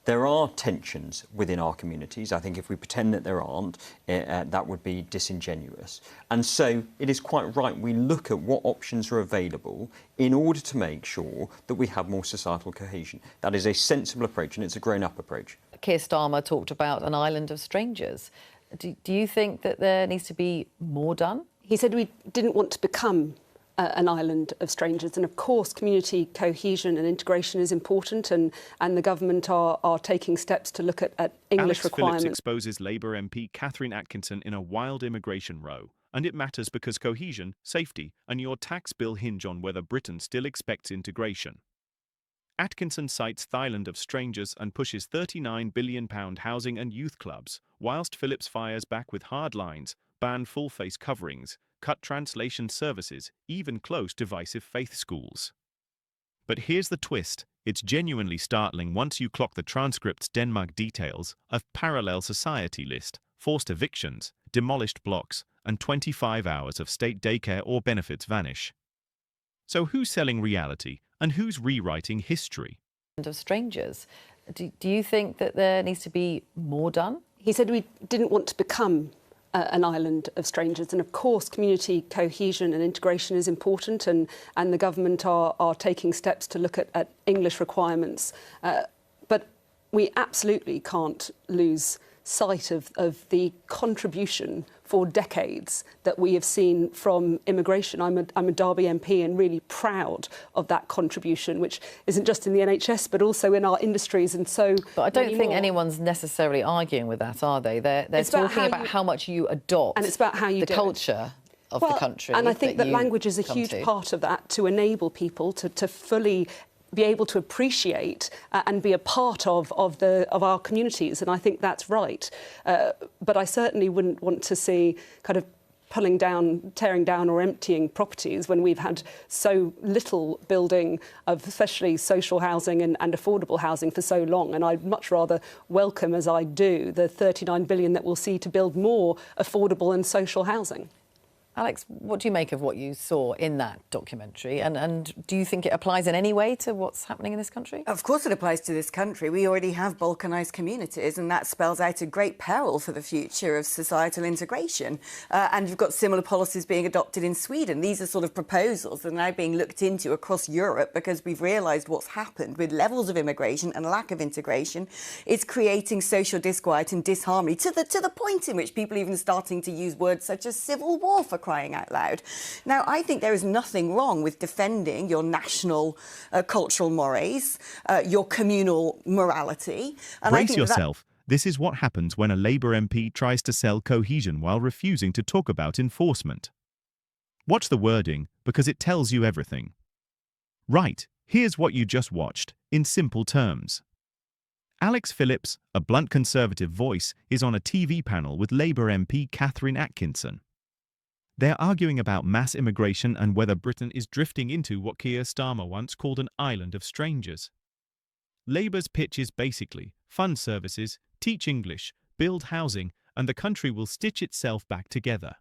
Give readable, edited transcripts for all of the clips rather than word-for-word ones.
There are tensions within our communities. I think if we pretend that there aren't, that would be disingenuous. And so it is quite right we look at what options are available in order to make sure that we have more societal cohesion. That is a sensible approach, and it's a grown-up approach. Keir Starmer talked about an island of strangers. Do you think that there needs to be more done? He said we didn't want to become an island of strangers. And of course, community cohesion and integration is important, and the government are taking steps to look at English requirements. Phillips exposes Labour MP Katherine Atkinson in a wild immigration row. And it matters because cohesion, safety and your tax bill hinge on whether Britain still expects integration. Atkinson cites the island of strangers and pushes £39 billion housing and youth clubs, whilst Phillips fires back with hard lines, ban full-face coverings, cut translation services, even close divisive faith schools. But here's the twist. It's genuinely startling once you clock the transcript's Denmark details of parallel society list, forced evictions, demolished blocks, and 25 hours of state daycare or benefits vanish. So who's selling reality and who's rewriting history? Of strangers. Do you think that there needs to be more done? He said we didn't want to become an island of strangers, and of course community cohesion and integration is important, and the government are taking steps to look at English requirements, but we absolutely can't lose sight of the contribution for decades that we have seen from immigration. I'm a Derby MP and really proud of that contribution, which isn't just in the NHS but also in our industries, and so. But I don't think anyone's necessarily arguing with that, are they? They're talking about how much you adopt, and it's about how you the culture of the country. And I think that language is a huge part of that, to enable people to fully be able to appreciate and be a part of our communities, and I think that's right. But I certainly wouldn't want to see kind of pulling down, tearing down or emptying properties when we've had so little building of especially social housing and affordable housing for so long. And I'd much rather welcome, as I do, the 39 billion that we'll see to build more affordable and social housing. Alex, what do you make of what you saw in that documentary? And do you think it applies in any way to what's happening in this country? Of course it applies to this country. We already have balkanised communities, and that spells out a great peril for the future of societal integration. And you've got similar policies being adopted in Sweden. These are sort of proposals that are now being looked into across Europe because we've realised what's happened with levels of immigration and lack of integration. It's creating social disquiet and disharmony to the point in which people are even starting to use words such as civil war, for crying out loud. Now, I think there is nothing wrong with defending your national cultural mores, your communal morality. And Brace yourself. This is what happens when a Labour MP tries to sell cohesion while refusing to talk about enforcement. Watch the wording, because it tells you everything. Right, here's what you just watched, in simple terms. Alex Phillips, a blunt Conservative voice, is on a TV panel with Labour MP Katherine Atkinson. They're arguing about mass immigration and whether Britain is drifting into what Keir Starmer once called an island of strangers. Labour's pitch is basically fund services, teach English, build housing, and the country will stitch itself back together.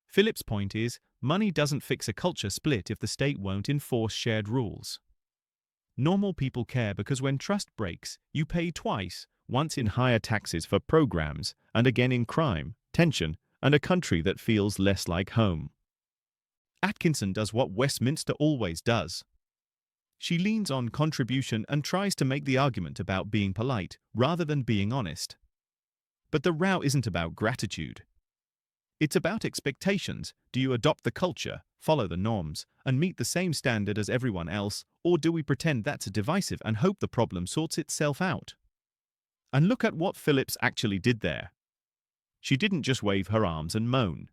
Phillips' point is, money doesn't fix a culture split if the state won't enforce shared rules. Normal people care because when trust breaks, you pay twice, once in higher taxes for programs, and again in crime, tension, and a country that feels less like home. Atkinson does what Westminster always does. She leans on contribution and tries to make the argument about being polite rather than being honest. But the row isn't about gratitude. It's about expectations. Do you adopt the culture, follow the norms, and meet the same standard as everyone else, or do we pretend that's divisive and hope the problem sorts itself out? And look at what Phillips actually did there. She didn't just wave her arms and moan.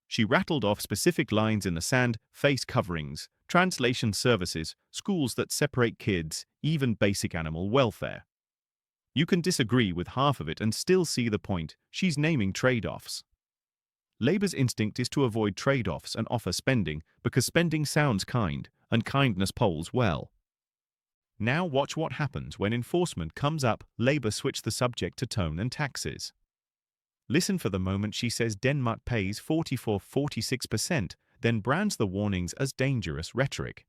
She rattled off specific lines in the sand, face coverings, translation services, schools that separate kids, even basic animal welfare. You can disagree with half of it and still see the point. She's naming trade-offs. Labour's instinct is to avoid trade-offs and offer spending because spending sounds kind, and kindness polls well. Now watch what happens when enforcement comes up. Labour switch the subject to tone and taxes. Listen for the moment she says Denmark pays 44–46%, then brands the warnings as dangerous rhetoric.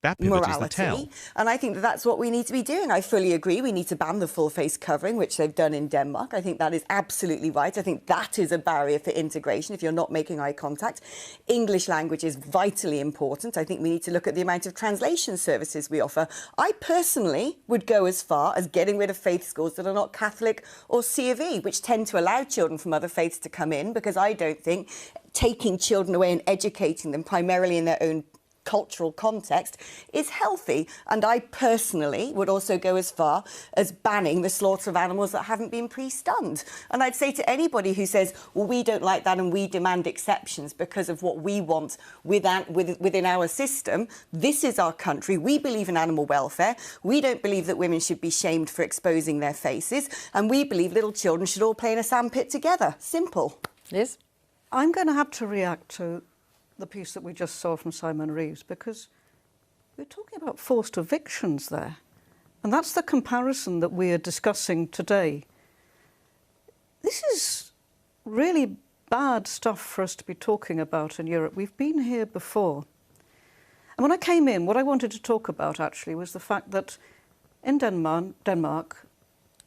That pivot morality. is the tell. And I think that that's what we need to be doing. I fully agree. We need to ban the full face covering, which they've done in Denmark. I think that is absolutely right. I think that is a barrier for integration if you're not making eye contact. English language is vitally important. I think we need to look at the amount of translation services we offer. I personally would go as far as getting rid of faith schools that are not Catholic or C of E, which tend to allow children from other faiths to come in, because I don't think taking children away and educating them primarily in their own cultural context is healthy. And I personally would also go as far as banning the slaughter of animals that haven't been pre-stunned. And I'd say to anybody who says, well, we don't like that and we demand exceptions because of what we want within our system, this is our country. We believe in animal welfare. We don't believe that women should be shamed for exposing their faces. And we believe little children should all play in a sandpit together. Simple. Liz? I'm going to have to react to the piece that we just saw from Simon Reeves, because we're talking about forced evictions there. And that's the comparison that we are discussing today. This is really bad stuff for us to be talking about in Europe. We've been here before. And when I came in, what I wanted to talk about actually was the fact that in Denmark,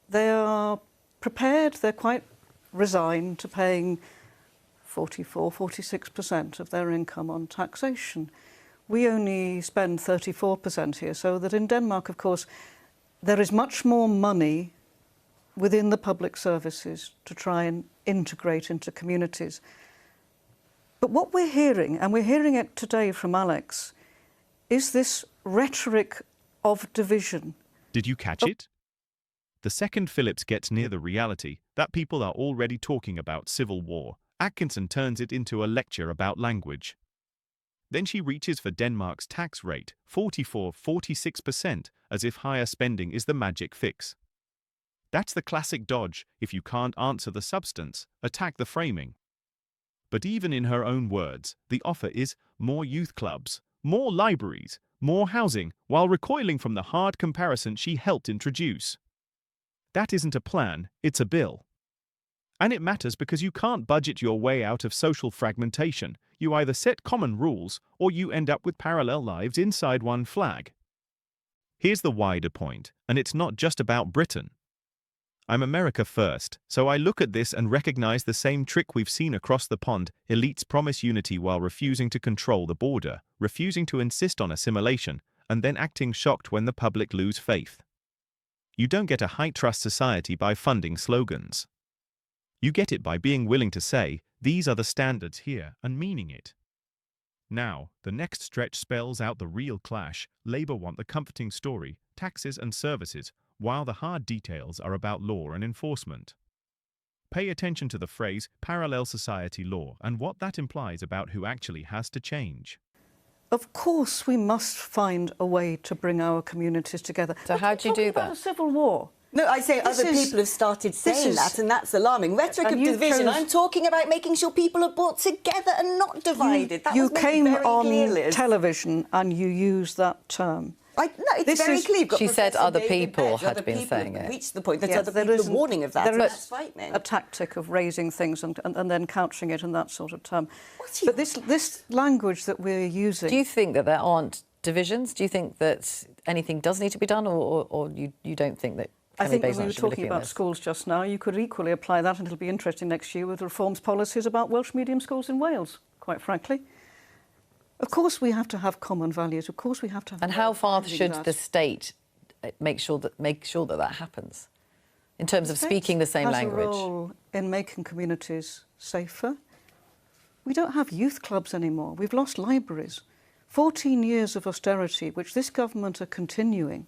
they are prepared, they're quite resigned to paying 46% of their income on taxation. We only spend 34% here, so that in Denmark, of course, there is much more money within the public services to try and integrate into communities. But what we're hearing, and we're hearing it today from Alex, is this rhetoric of division. Did you catch it? The second Phillips gets near the reality that people are already talking about civil war, Atkinson turns it into a lecture about language. Then she reaches for Denmark's tax rate, 46%, as if higher spending is the magic fix. That's the classic dodge: if you can't answer the substance, attack the framing. But even in her own words, the offer is more youth clubs, more libraries, more housing, while recoiling from the hard comparison she helped introduce. That isn't a plan, it's a bill. And it matters because you can't budget your way out of social fragmentation. You either set common rules or you end up with parallel lives inside one flag. Here's the wider point, and it's not just about Britain. I'm America first, so I look at this and recognize the same trick we've seen across the pond. Elites promise unity while refusing to control the border, refusing to insist on assimilation, and then acting shocked when the public lose faith. You don't get a high-trust society by funding slogans. You get it by being willing to say, these are the standards here, and meaning it. Now, the next stretch spells out the real clash. Labour want the comforting story, taxes and services, while the hard details are about law and enforcement. Pay attention to the phrase parallel society law and what that implies about who actually has to change. Of course, we must find a way to bring our communities together. So how do you do that? A civil war. No, I say other people have started saying that, and that's alarming. Rhetoric of division. I'm talking about making sure people are brought together and not divided. You came on television and you used that term. No, it's very clear. She said other people had been saying it. Reached the point that other people are warning of that. There is is frightening. a tactic of raising things and then couching it in that sort of term. But this language that we're using... Do you think that there aren't divisions? Do you think that anything does need to be done, or you don't think that... I think when we were talking about schools just now, you could equally apply that, and it'll be interesting next year with reforms policies about Welsh medium schools in Wales, quite frankly. Of course we have to have common values, of course we have to have... And how far should the state make sure that happens, in terms of speaking the same language? Has a role in making communities safer. We don't have youth clubs anymore, we've lost libraries. 14 years of austerity, which this government are continuing,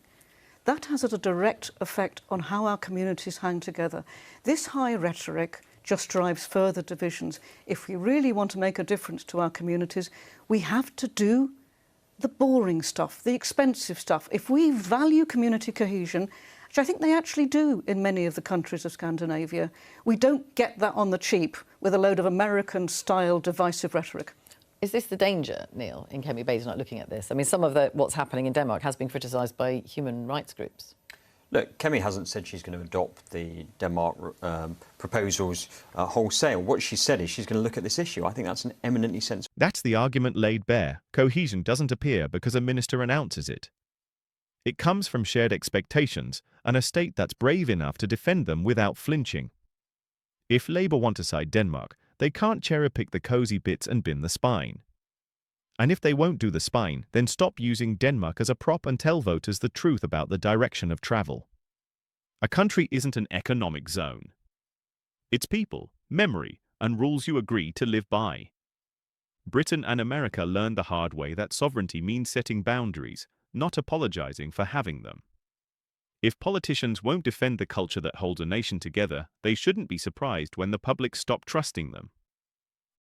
that has a direct effect on how our communities hang together. This high rhetoric just drives further divisions. If we really want to make a difference to our communities, we have to do the boring stuff, the expensive stuff. If we value community cohesion, which I think they actually do in many of the countries of Scandinavia, we don't get that on the cheap with a load of American-style divisive rhetoric. Is this the danger, Neil, in Kemi Bays not looking at this? I mean, some of what's happening in Denmark has been criticised by human rights groups. Look, Kemi hasn't said she's going to adopt the Denmark proposals wholesale. What she said is she's going to look at this issue. I think that's an eminently sensible. That's the argument laid bare. Cohesion doesn't appear because a minister announces it. It comes from shared expectations and a state that's brave enough to defend them without flinching. If Labour want to side Denmark, they can't cherry-pick the cosy bits and bin the spine. And if they won't do the spine, then stop using Denmark as a prop and tell voters the truth about the direction of travel. A country isn't an economic zone. It's people, memory, and rules you agree to live by. Britain and America learned the hard way that sovereignty means setting boundaries, not apologizing for having them. If politicians won't defend the culture that holds a nation together, they shouldn't be surprised when the public stop trusting them.